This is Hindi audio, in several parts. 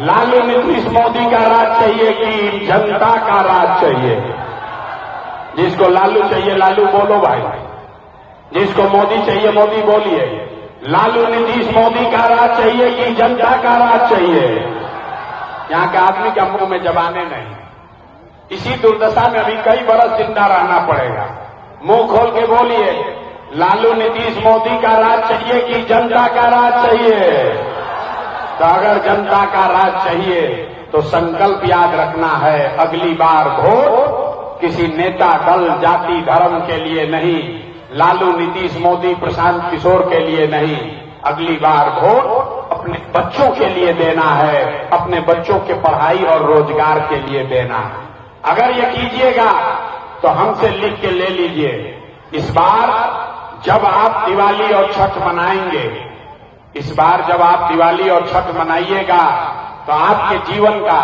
लालू नीतीश मोदी का राज चाहिए कि जनता का राज चाहिए? जिसको लालू चाहिए लालू बोलो भाई, जिसको मोदी चाहिए मोदी बोलिए। लालू नीतीश मोदी का राज चाहिए कि जनता का राज चाहिए? यहाँ के आदमी के मुंह में जबाने नहीं। इसी दुर्दशा में अभी कई बरस जिंदा रहना पड़ेगा। मुंह खोल के बोलिए, लालू नीतीश मोदी का राज चाहिए कि जनता का राज चाहिए? तो अगर जनता का राज चाहिए तो संकल्प याद रखना है, अगली बार वोट किसी नेता, दल, जाति, धर्म के लिए नहीं, लालू नीतीश मोदी, प्रशांत किशोर के लिए नहीं, अगली बार वोट अपने बच्चों के लिए देना है, अपने बच्चों के पढ़ाई और रोजगार के लिए देना है। अगर ये कीजिएगा तो हमसे लिख के ले लीजिए, इस बार जब आप दिवाली और छठ मनाएंगे, इस बार जब आप दिवाली और छठ मनाइएगा तो आपके जीवन का,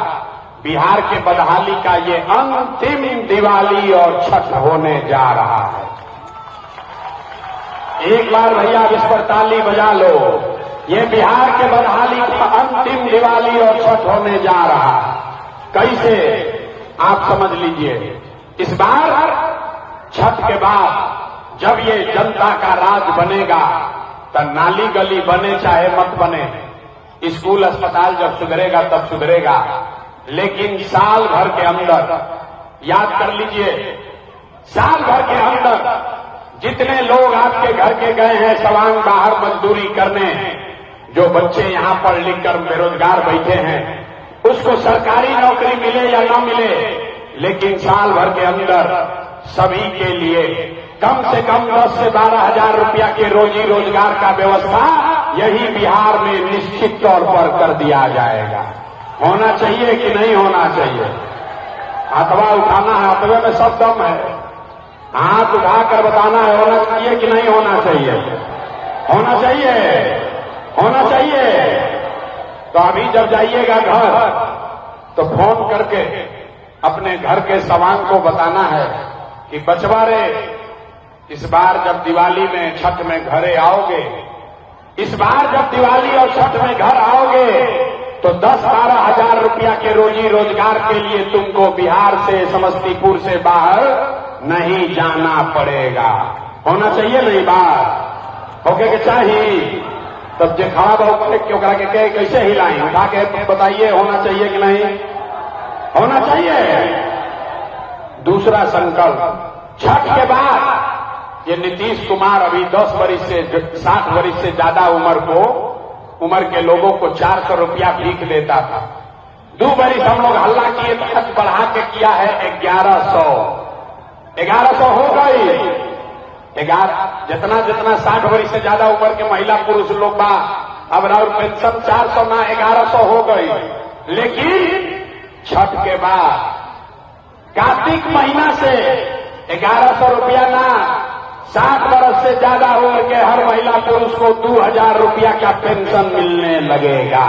बिहार के बदहाली का ये अंतिम दिवाली और छठ होने जा रहा है। एक बार भैया इस पर ताली बजा लो। ये बिहार के बदहाली का अंतिम दिवाली और छठ होने जा रहा है। कैसे आप समझ लीजिए, इस बार छठ के बाद जब ये जनता का राज बनेगा तो नाली गली बने चाहे मत बने, स्कूल अस्पताल जब सुधरेगा तब सुधरेगा, लेकिन साल भर के अंदर, याद कर लीजिए, साल भर के अंदर जितने लोग आपके घर के गए हैं सवांग बाहर मजदूरी करने, जो बच्चे यहां पढ़ लिख कर बेरोजगार बैठे हैं, उसको सरकारी नौकरी मिले या न मिले, लेकिन साल भर के अंदर सभी के लिए कम से कम 10 से 12 हजार रुपया के रोजी रोजगार का व्यवस्था यही बिहार में निश्चित तौर पर कर दिया जाएगा। होना चाहिए कि नहीं होना चाहिए? हाथवा उठाना है, हाथवे में सब दम है, हाथ उठाकर बताना है होना चाहिए कि नहीं होना चाहिए? होना चाहिए, होना चाहिए। तो अभी जब जाइएगा घर तो फोन करके अपने घर के सवांग को बताना है कि बचवा रे, इस बार जब दिवाली में छठ में घरे आओगे, इस बार जब दिवाली और छठ में घर आओगे तो 10-12 हजार रुपया के रोजी रोजगार के लिए तुमको बिहार से, समस्तीपुर से बाहर नहीं जाना पड़ेगा। होना चाहिए नहीं बात? होके के चाहिए? तब जो खड़ा भाव क्यों करा के कैसे हिलाएं? उठा के बताइए होना चाहिए कि नहीं होना चाहिए? दूसरा संकल्प, छठ के बाद ये नीतीश कुमार अभी 10 वर्ष से 60 वर्ष से ज्यादा उम्र के लोगों को 400 रुपया भीख देता था। 2 वर्ष हम लोग हल्ला किए तो खर्च बढ़ा के किया है 1100 हो गई। जितना 60 वर्ष से ज्यादा उम्र के महिला पुरुष लोग बा, अब और पेंशन 400 ना 1100 हो गई। लेकिन छठ के बाद कार्तिक महीना से 1100 रुपया ना, 60 वर्ष से ज्यादा उम्र के हर महिला पुरुष को 2000 रुपया का पेंशन मिलने लगेगा।